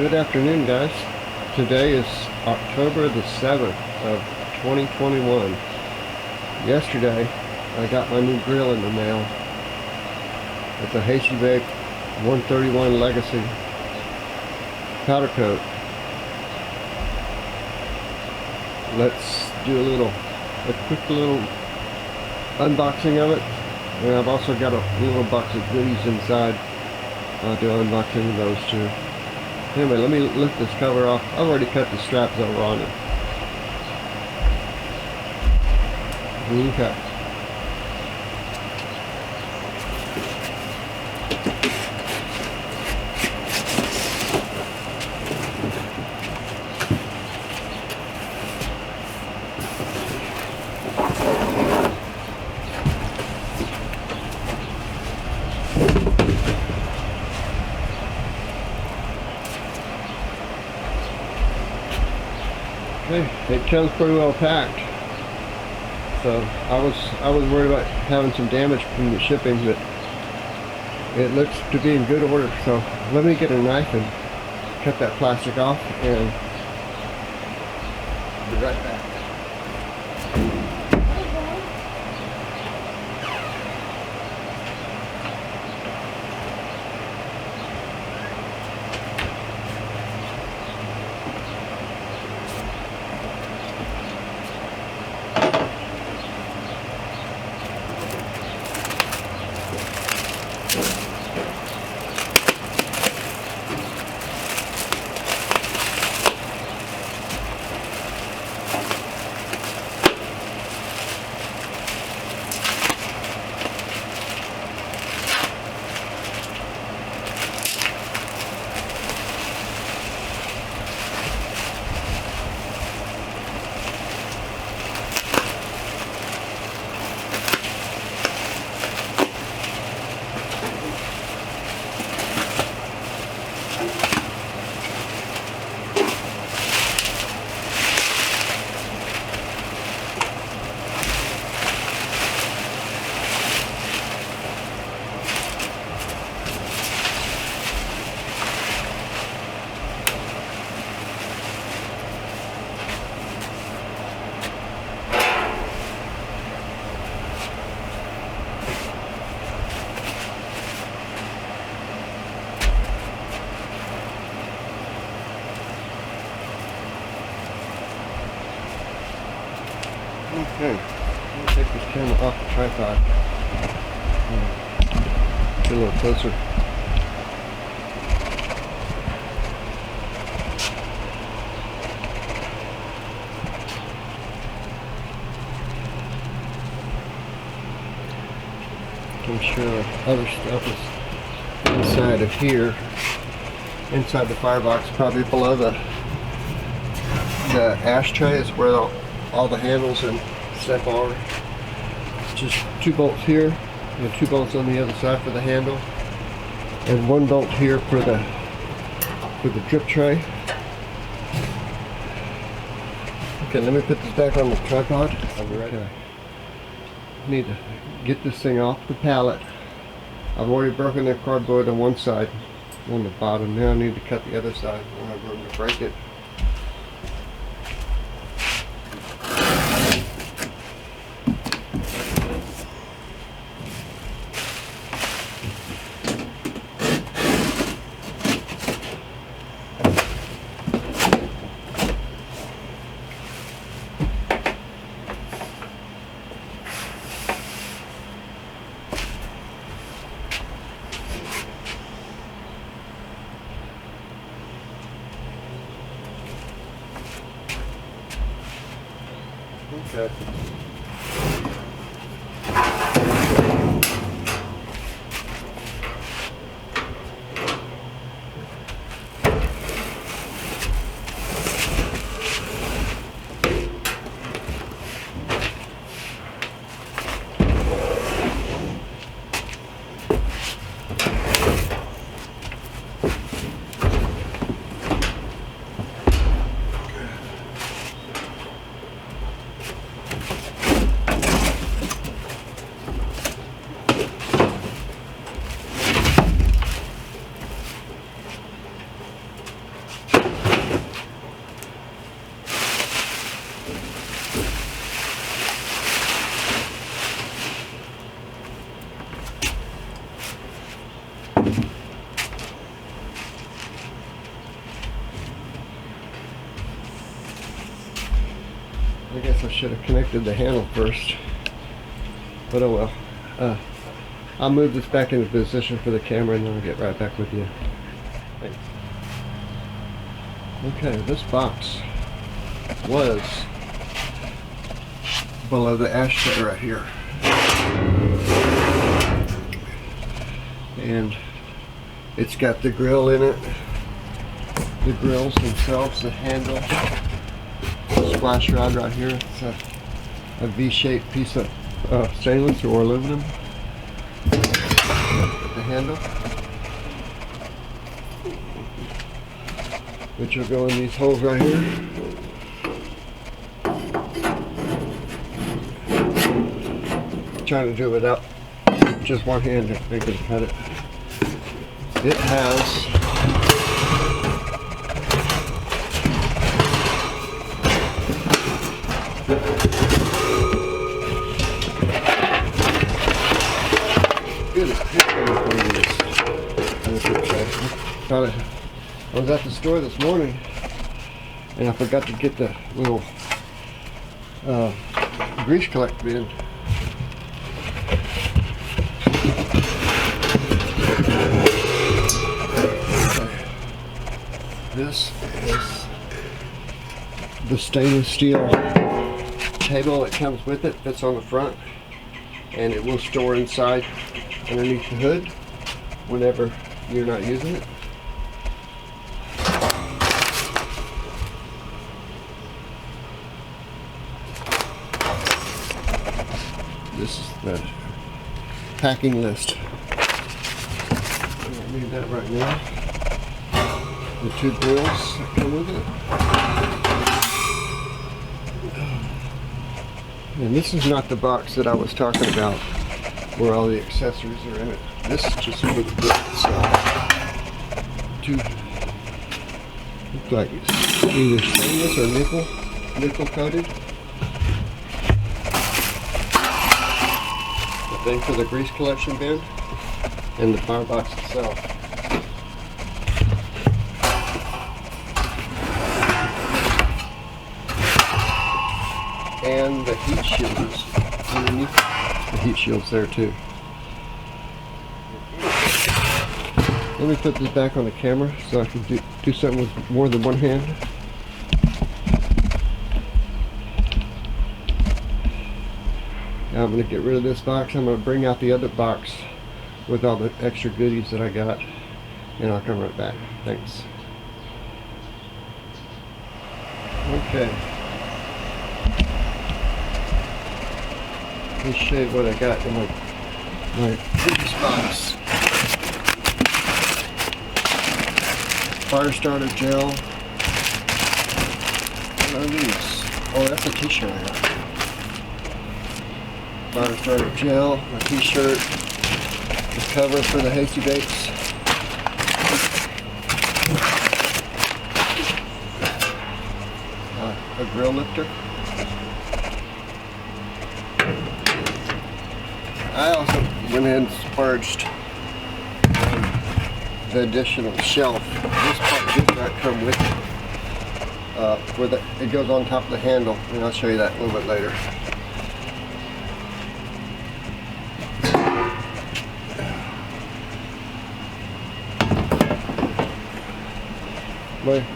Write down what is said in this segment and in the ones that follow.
Good afternoon, guys. Today is October the 7th of 2021. Yesterday, I got my new grill in the mail. It's a Hasty Bake 131 Legacy powder coat. Let's do a quick little unboxing of it. And I've also got a little box of goodies inside. I'll do unboxing of those too. Anyway, let me lift this cover off. I've already cut the straps over on it. Okay. It comes pretty well packed, so I was worried about having some damage from the shipping, but it looks to be in good order. So let me get a knife and cut that plastic off, and I'll be right back. Okay, let me take this camera off the tripod. Get a little closer. I'm sure other stuff is inside of here, inside the firebox, probably below the ashtray is where all the handles and stuff are. Just 2 bolts here and 2 bolts on the other side for the handle, and 1 bolt here for the drip tray. Okay, let me put this back on the tripod. I'll be right back. Need to get this thing off the pallet. I've already broken the cardboard on one side, on the bottom. Now I need to cut the other side. I don't have room to break it. Okay. should have connected the handle first, but oh well. I'll move this back into position for the camera and then I'll get right back with you. Thanks. Okay, this box was below the ashtray right here. And it's got the grill in it, the grills themselves, the handle, the splash rod right here. It's a V-shaped piece of stainless or aluminum. The handle, which will go in these holes right here. I'm trying to do it up just one hand to make it cut it. It has I was at the store this morning and I forgot to get the little grease collector bin. This is the stainless steel table that comes with it, fits on the front, and it will store inside underneath the hood whenever you're not using it. This is the packing list. I don't need that right now. The two grills that come with it. And this is not the box that I was talking about where all the accessories are in it. This is just for the grill itself. Two, look like it's either stainless or nickel coated. The thing for the grease collection bin and the firebox itself. And the heat shields underneath. The heat shields there too. Let me put this back on the camera so I can do something with more than one hand. Now I'm going to get rid of this box. I'm going to bring out the other box with all the extra goodies that I got, and I'll come right back. Thanks. Okay. Let me show you what I got in my previous box. Fire starter gel. What are these? Oh, that's a t-shirt I got. Fire starter gel, a t-shirt, the cover for the Hasty Bakes. A grill lifter. I also went ahead and splurged the additional shelf. This part did not come with it. It goes on top of the handle, and I'll show you that a little bit later.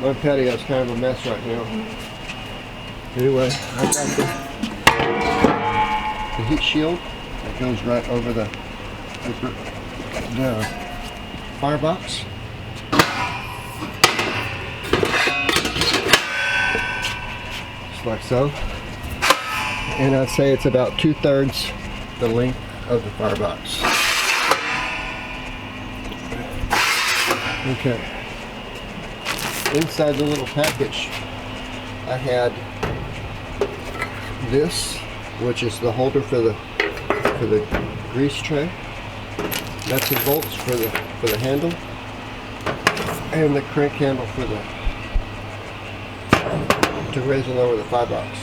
My patio is kind of a mess right now. Anyway, I got the heat shield that goes right over the firebox. Just like so. And I'd say it's about 2/3 the length of the firebox. Okay. Inside the little package, I had this, which is the holder for the grease tray, nuts and bolts for the handle, and the crank handle for to raise and lower the firebox.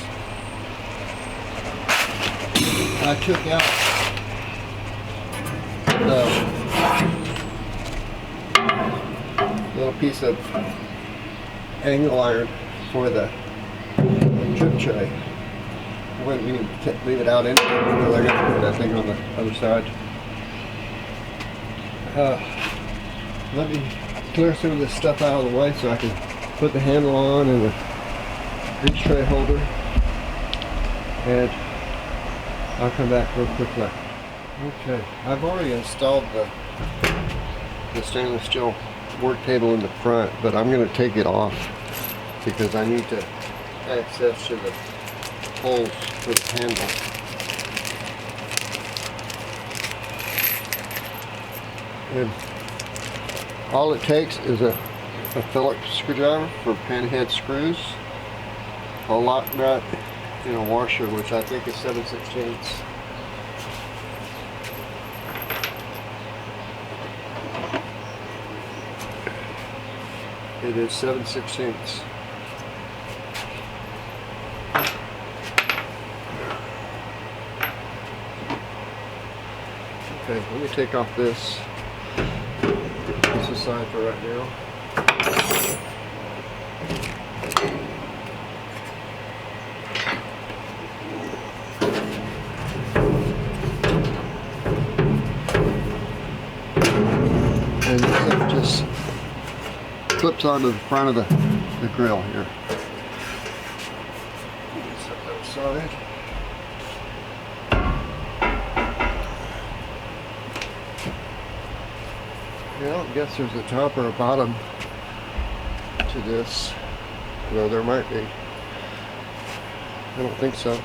I took out the little piece of angle iron for the drip tray. wouldn't even leave it out anyway because I got to put that thing on the other side. Let me clear some of this stuff out of the way so I can put the handle on and the grease tray holder, and I'll come back real quickly. Okay, I've already installed the stainless steel work table in the front, but I'm going to take it off because I need to access to the holes for the handle. And all it takes is a Phillips screwdriver for pinhead screws, a lock nut, and a washer, which I think is 7/16. It is 7/16. Okay, let me take off this aside for right now. And this just clips onto the front of the grill here. Set that aside. Well, I guess there's a top or a bottom to this. Well, there might be. I don't think so.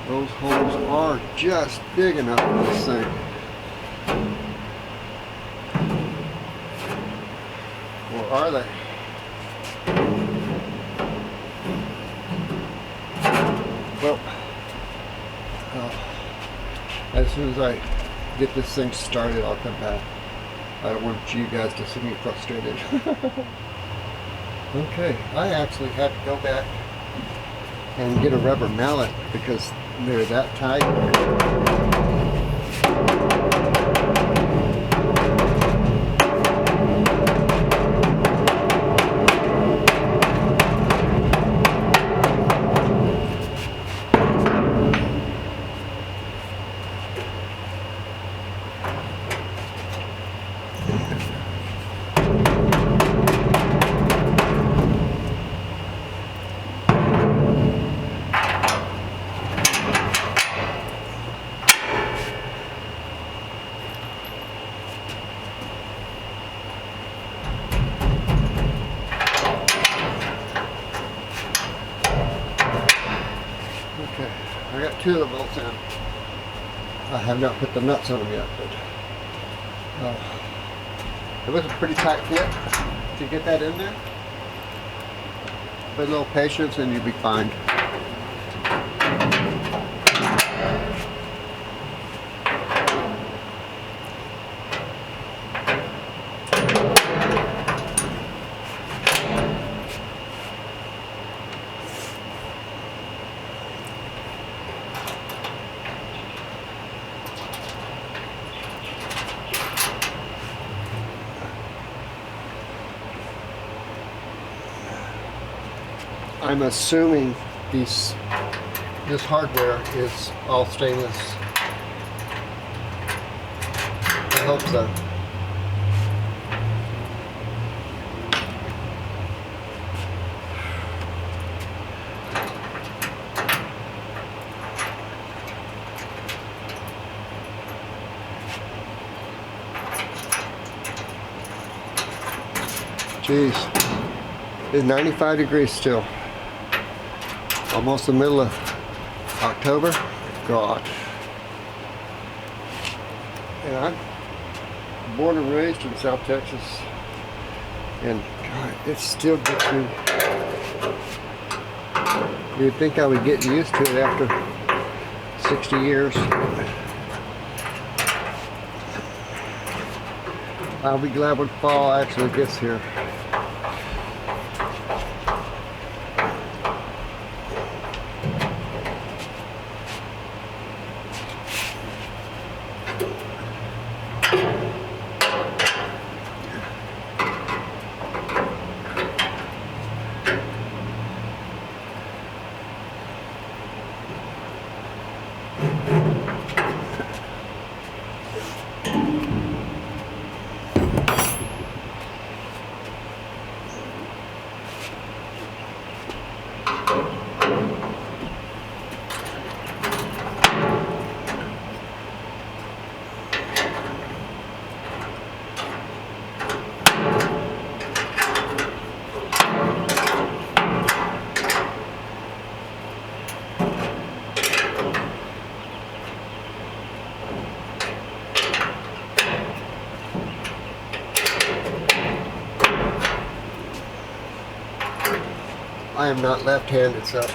Those holes are just big enough for this thing. Or are they? Well, as soon as I get this thing started, I'll come back. I don't want you guys to see me frustrated. Okay, I actually had to go back and get a rubber mallet because they're that tight. Okay, I got two of the bolts in. I have not put the nuts on them yet, but it was a pretty tight fit to get that in there. With a little patience and you'll be fine. I'm assuming this hardware is all stainless. I hope so. Jeez, it's 95 degrees still. Almost the middle of October. God. And I'm born and raised in South Texas, and God, it still gets me. You'd think I would get used to it after 60 years. I'll be glad when fall actually gets here. I am not left-handed, so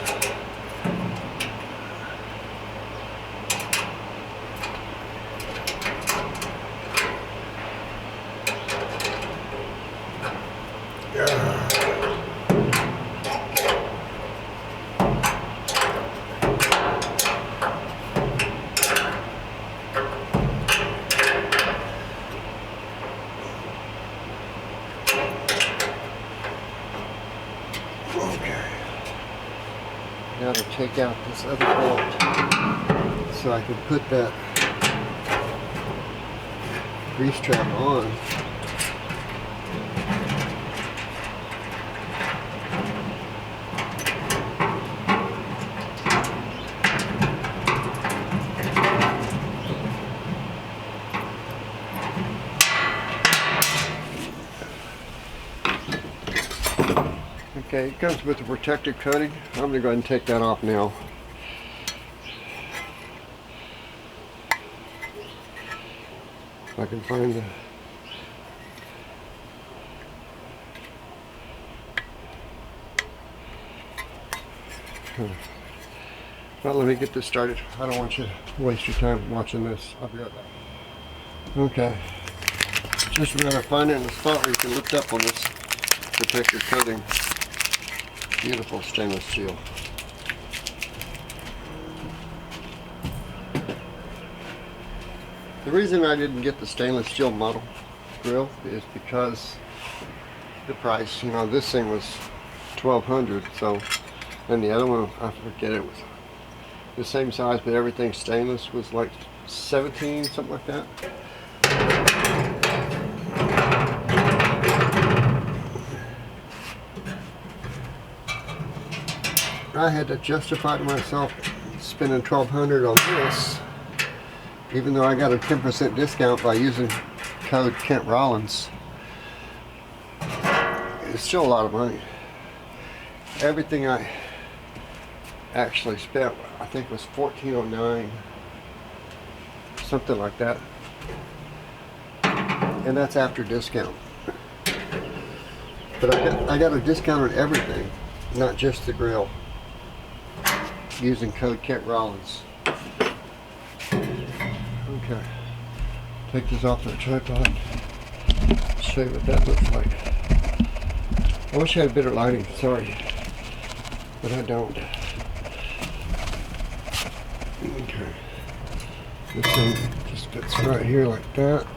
now to take out this other bolt so I can put that grease trap on. Okay, it comes with a protective coating. I'm going to go ahead and take that off now. If I can find the... Well, let me get this started. I don't want you to waste your time watching this. I'll be right back. Okay. Just a matter of finding the spot where you can lift up on this protective coating. Beautiful stainless steel. The reason I didn't get the stainless steel model grill is because the price. You know, this thing was $1,200, so, and the other one, I forget, it was the same size, but everything stainless was like $17, something like that. I had to justify to myself spending $1,200 on this, even though I got a 10% discount by using code Kent Rollins. It's still a lot of money. Everything I actually spent, I think, was $14.09, something like that, and that's after discount. But I got a discount on everything, not just the grill, using code Kent Rollins. Okay, take this off the tripod, show you what that looks like. I wish I had better lighting, sorry, but I don't. Okay, this thing just fits right here like that.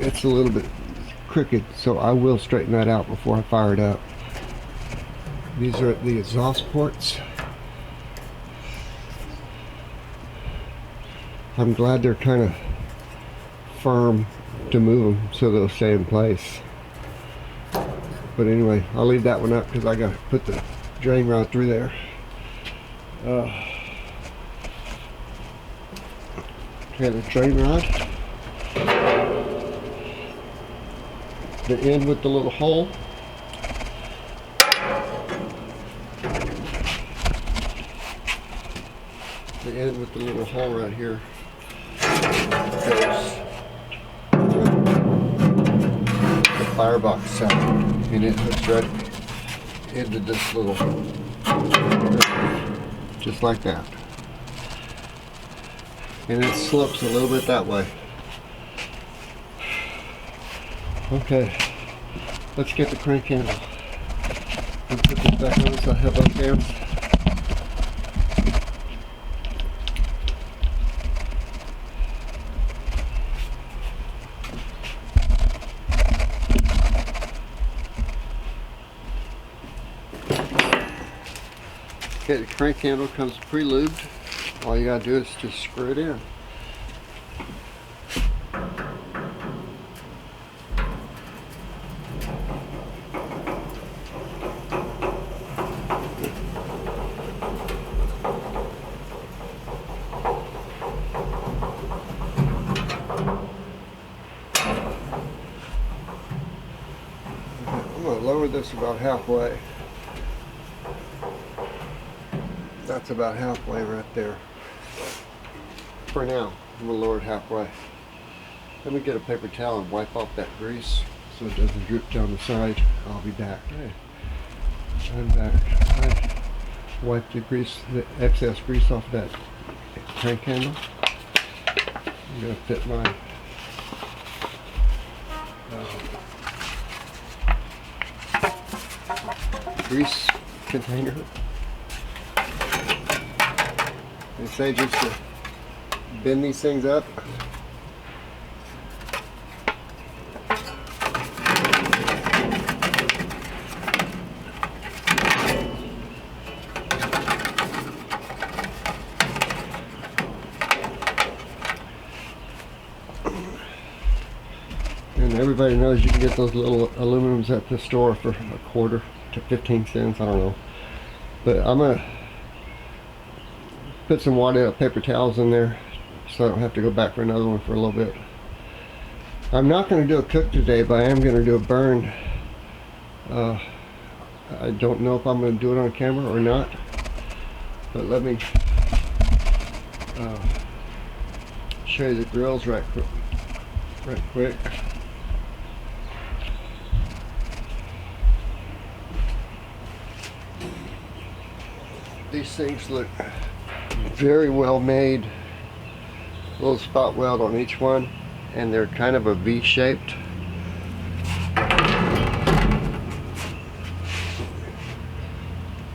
It's a little bit crooked, so I will straighten that out before I fire it up. These are the exhaust ports. I'm glad they're kind of firm to move them so they'll stay in place. But anyway, I'll leave that one up because I got to put the drain rod through there. Okay, the drain rod. The end with the little hole. The end with the little hole right here. Goes the Firebox sound, and it hooks right into this little, just like that. And it slopes a little bit that way. Okay, let's get the crank handle. Let's put this back on so I have both hands. Okay, the crank handle comes pre-lubed. All you gotta do is just screw it in. I'm going to lower this about halfway. That's about halfway right there. For now, I'm going to lower it halfway. Let me get a paper towel and wipe off that grease so it doesn't drip down the side. I'll be back. Okay. I'm back. I wiped the excess grease off that crank handle. I'm going to fit my grease container. They say just to bend these things up. And everybody knows you can get those little aluminums at the store for a quarter to 15 cents, I don't know. But I'm gonna put some wadded up paper towels in there so I don't have to go back for another one for a little bit. I'm not going to do a cook today, but I am going to do a burn. I don't know if I'm going to do it on camera or not, but let me show you the grills right quick. These things look very well made. A little spot weld on each one, and they're kind of a V-shaped.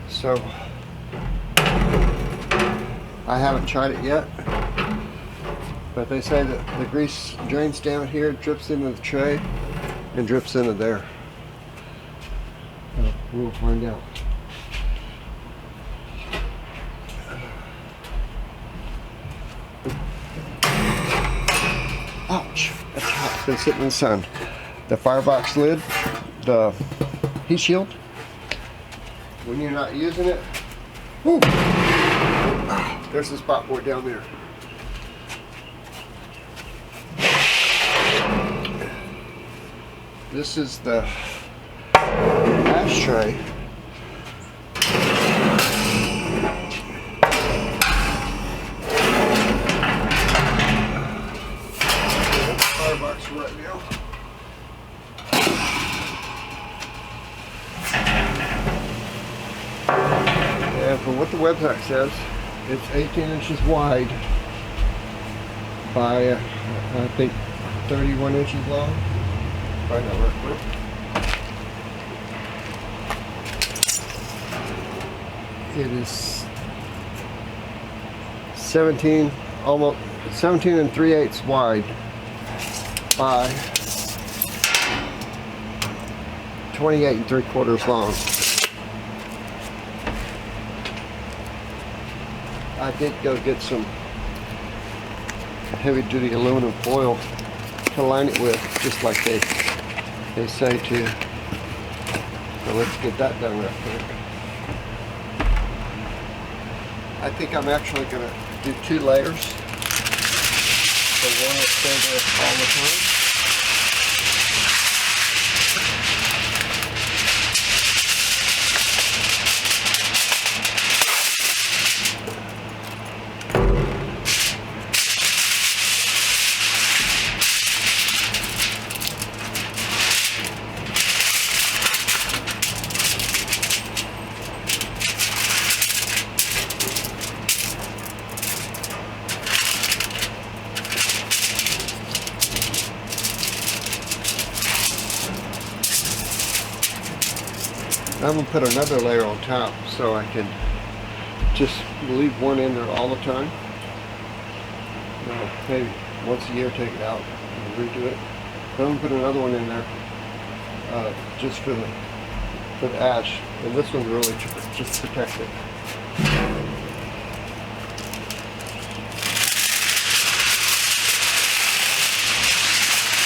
So I haven't tried it yet, but they say that the grease drains down here, drips into the tray, and drips into there. So we'll find out. Ouch, that's hot. It's been sitting in the sun. The Firebox lid, the heat shield, when you're not using it, whoo, there's the spot board down there. This is the ashtray. Firebox right now. And from what the website says, it's 18 inches wide by I think 31 inches long. Find that real quick. It is 17 and 3/8 wide by 28 and 3/4 long. I did go get some heavy duty aluminum foil to line it with, just like they say to. So let's get that done real quick. I think I'm actually going to do 2 layers. So one will stay there all the time. I'm going to put another layer on top so I can just leave one in there all the time. Maybe once a year take it out and redo it. But I'm going to put another one in there just for the ash. And this one's really just protect it.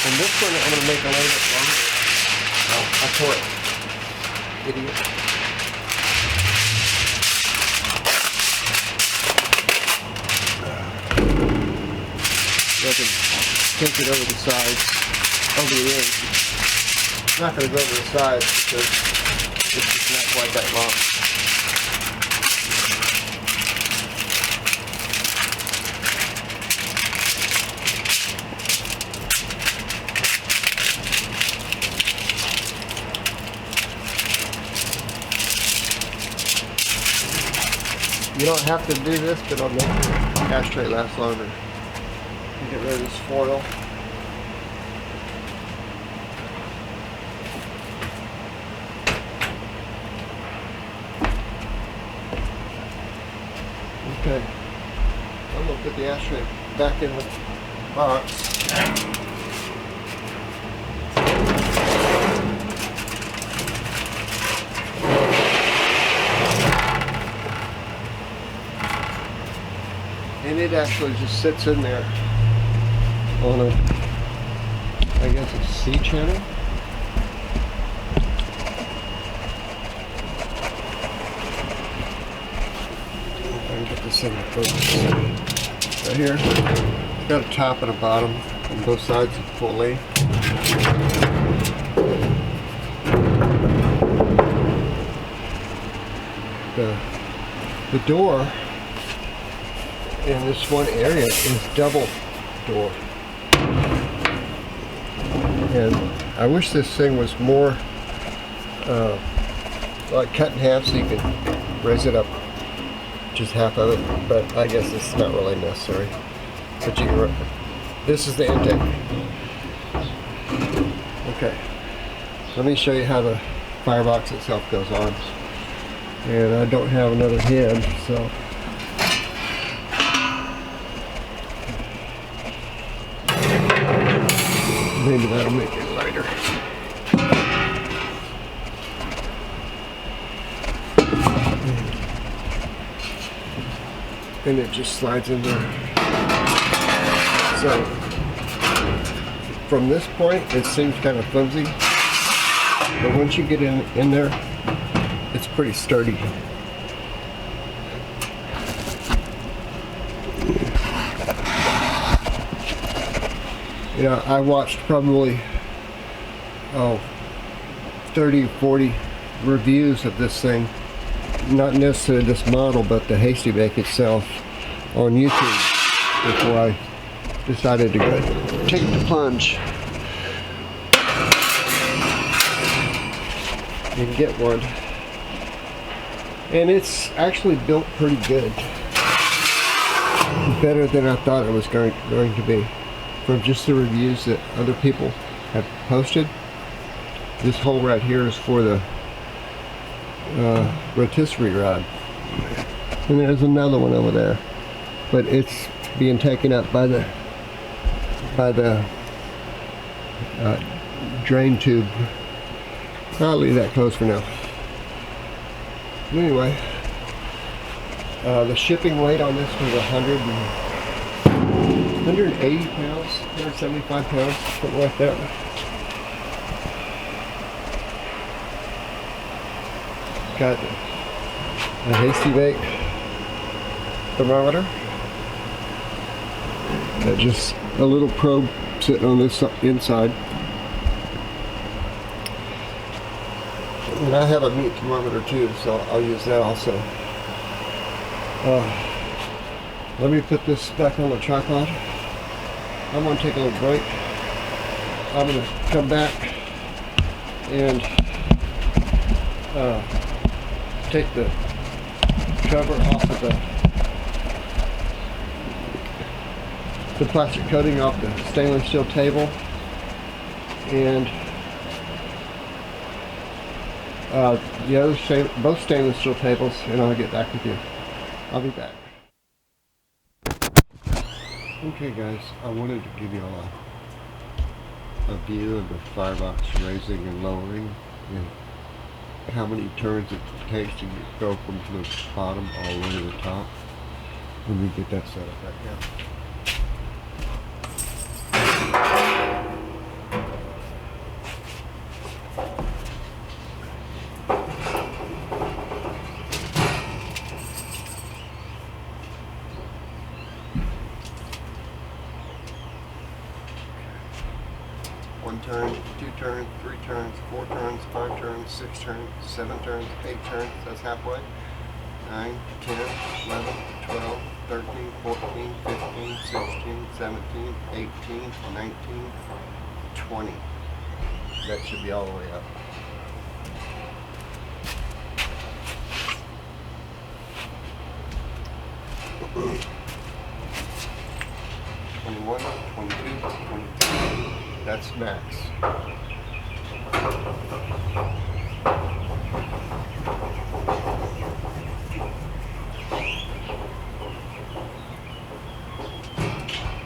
And this one I'm going to make a little bit longer. Oh, I tore it. Idiot. I can take it over the sides, over the edge. It's not going to go over the sides because it's just not quite that long. You don't have to do this, but it'll make your ashtray last longer. You get rid of this foil. Okay. I'm going to put the ashtray back in the box. And it actually just sits in there on a, I guess it's C channel. If I can get this in the focus. Right here, it's got a top and a bottom on both sides of full length. The door in this one area is double door. And I wish this thing was more like cut in half so you can raise it up just half of it, but I guess it's not really necessary. But you can, this is the intake. Okay, let me show you how the firebox itself goes on. And I don't have another head, so maybe that'll make it lighter. And it just slides in there. So from this point it seems kind of flimsy, but once you get in there, it's pretty sturdy. You know, I watched probably 30 or 40 reviews of this thing, not necessarily this model but the Hasty Bake itself, on YouTube before I decided to go take the plunge and get one. And it's actually built pretty good, better than I thought it was going to be. From just the reviews that other people have posted. This hole right here is for the rotisserie rod, and there's another one over there, but it's being taken up by the drain tube. I'll leave that closed for now. Anyway, the shipping weight on this was 180 pounds, 175 pounds, something like that. Got a Hasty Bake thermometer. Got just a little probe sitting on this inside. And I have a meat thermometer too, so I'll use that also. Let me put this back on the tripod. I'm going to take a little break. I'm going to come back and take the cover off of the plastic coating off the stainless steel table, and The other both stainless steel tables, and I'll get back with you. I'll be back. Okay guys, I wanted to give you all a view of the Firebox raising and lowering and how many turns it takes to go from the bottom all the way to the top. Let me get that set up right now. One turn, 2 turns, 3 turns, 4 turns, 5 turns, 6 turns, 7 turns, 8 turns, that's halfway. 9, 10, 11, 12, 13, 14, 15, 16, 17, 18, 19, 20. That should be all the way up. That's max.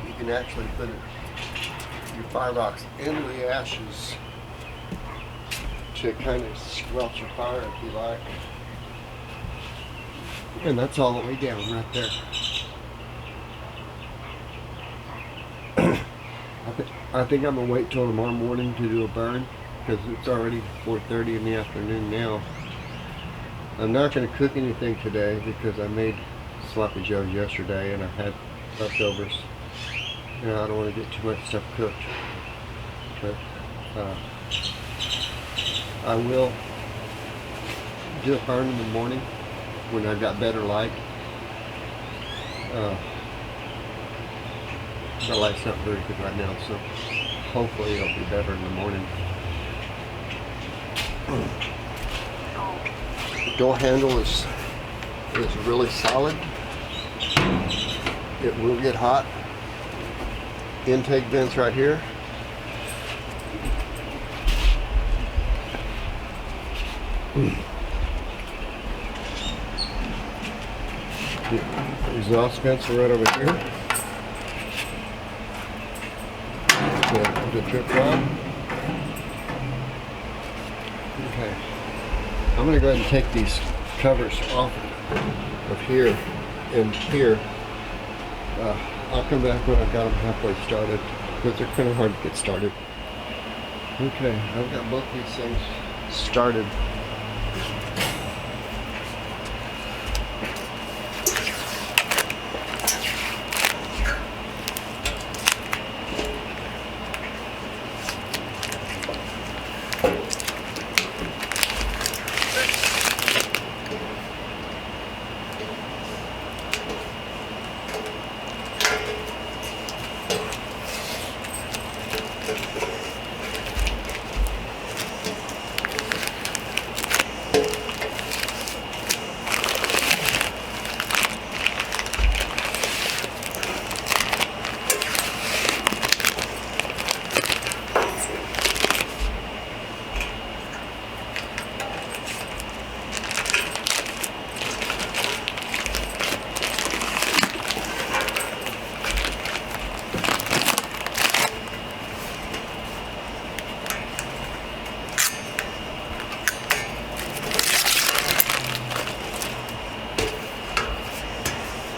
You can actually put your Firebox into the ashes to kind of squelch your fire if you like. And that's all the way down right there. I think I'm gonna wait till tomorrow morning to do a burn because it's already 4:30 in the afternoon now. I'm not gonna cook anything today because I made sloppy joes yesterday and I had leftovers. You know, I don't want to get too much stuff cooked. But I will do a burn in the morning when I've got better light. The light's not very good right now, so hopefully it'll be better in the morning. The door handle is really solid. It will get hot. Intake vents right here. The exhaust vents are right over here. The drip rod. Okay. I'm going to go ahead and take these covers off of here and here. I'll come back when I've got them halfway started because they're kind of hard to get started. Okay, I've got both these things started.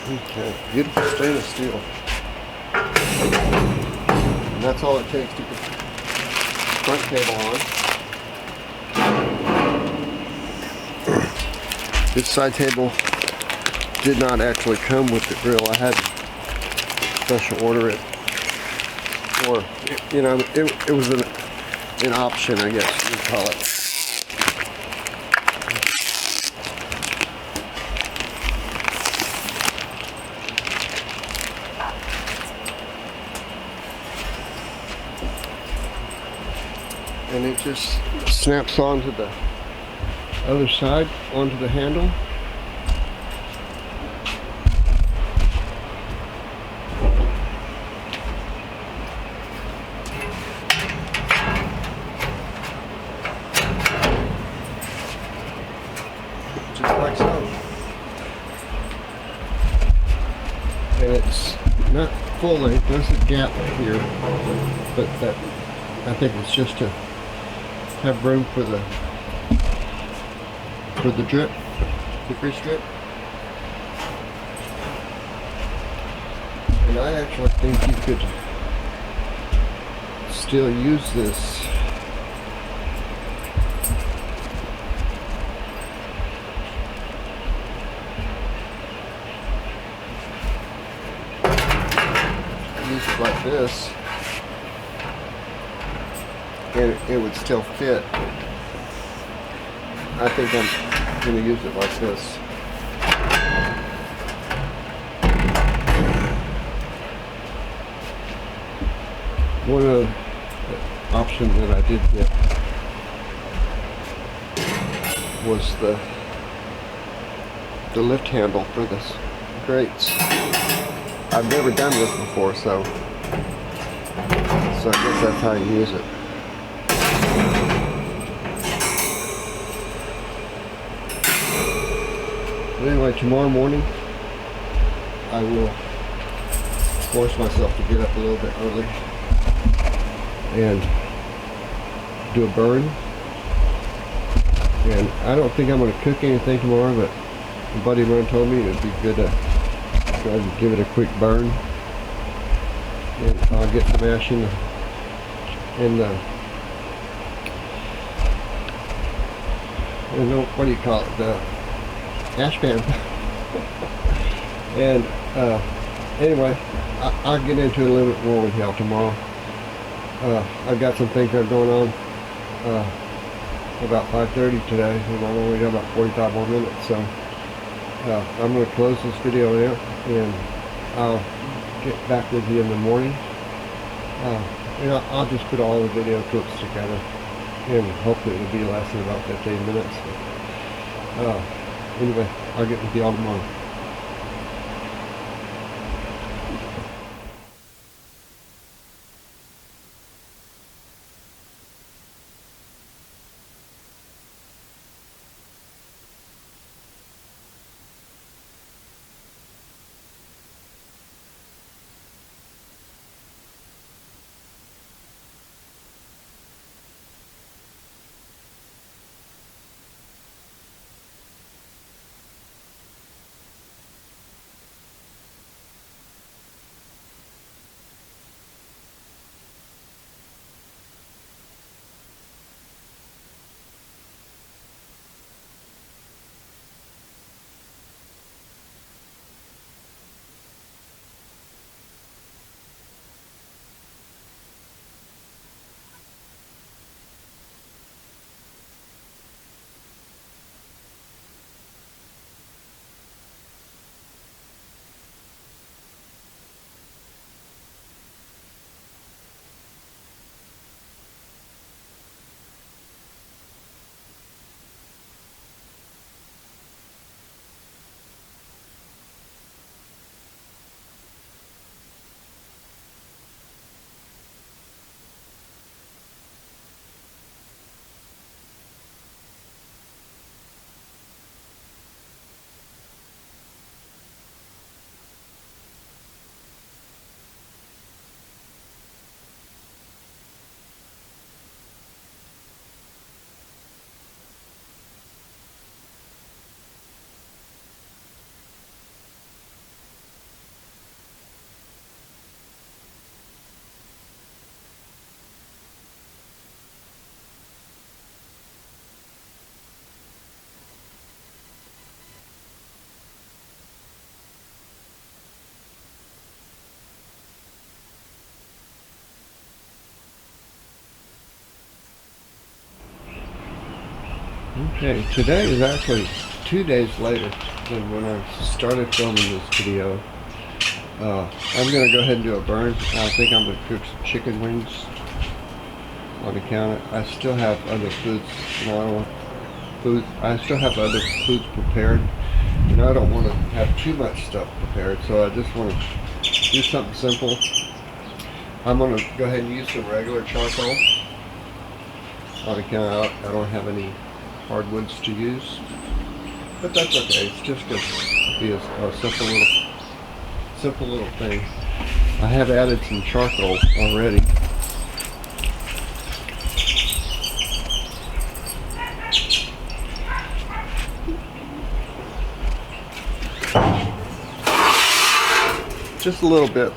Okay, beautiful stainless steel. And that's all it takes to put the front table on. This side table did not actually come with the grill. I had to special order it. Or, you know, it was an option, I guess you'd call it. And it just snaps onto the other side, onto the handle. and it's not full length. There's a gap here, but that I think it's just to have room for the drip, the grease drip. And I actually think you could still use this like this, and it would still fit. I think I'm going to use it like this. One of the options that I did get was the lift handle for this grates. I've never done this before, so I guess that's how you use it. But anyway, tomorrow morning I will force myself to get up a little bit early and do a burn. And I don't think I'm going to cook anything tomorrow, but my buddy of mine told me it would be good to try to give it a quick burn. And I'll get the mash in the what do you call it? The ash pan. And anyway, I'll get into it a little bit more with y'all tomorrow. I've got some things that are going on about 5:30 today, and I've only got about 45 more minutes, so I'm going to close this video now, and I'll get back with you in the morning. And I'll just put all the video clips together, and hopefully it'll be less than about 15 minutes. Anyway, I'll get with y'all tomorrow. Okay, today is actually 2 days later than when I started filming this video. I'm going to go ahead and do a burn. I think I'm going to cook some chicken wings on account of I still have other foods. I still have other foods prepared, and I don't want to have too much stuff prepared, so I just want to do something simple. I'm going to go ahead and use some regular charcoal on account of I don't have any hardwoods to use, but that's okay. It's just going to be a simple little thing. I have added some charcoal already. Just a little bit,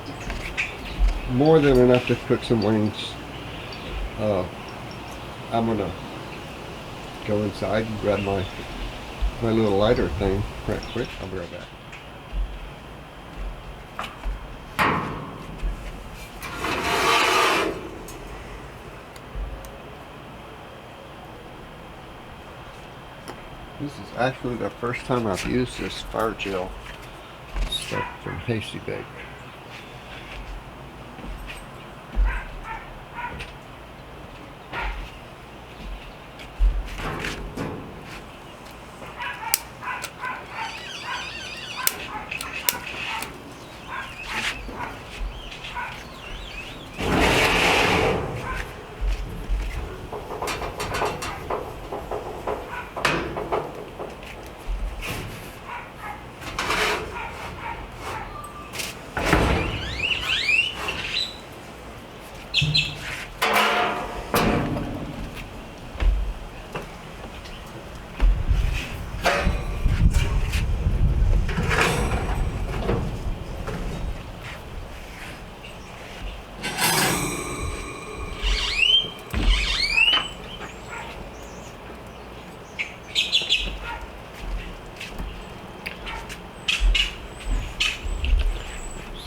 more than enough to cook some wings. I'm gonna go inside and grab my little lighter thing right quick. I'll be right back. This is actually the first time I've used this fire gel stuff from Hasty Bake.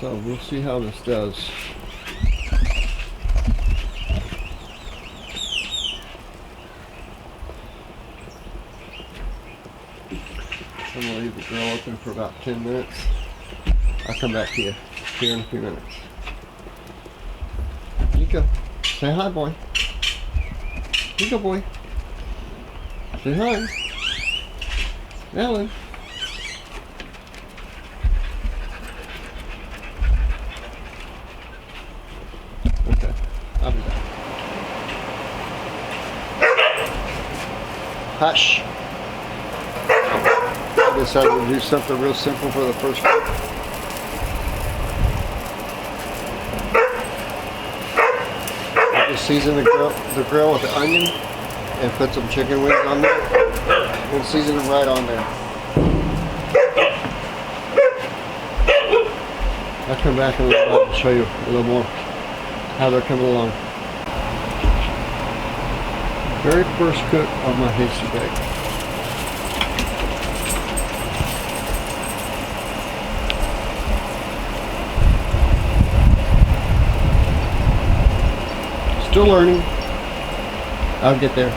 So we'll see how this does. I'm going to leave the grill open for about 10 minutes. I'll come back to you here in a few minutes. Nico, say hi, boy. Nico, boy. Say hi. Alan. Okay, I'll be back. Hush. I decided to do something real simple for the first one. I just season the grill with the onion and put some chicken wings on there and season them right on there. I'll come back in a little while and show you a little more how they're coming along. Very first cook of my Hasty Bake. Still learning. I'll get there.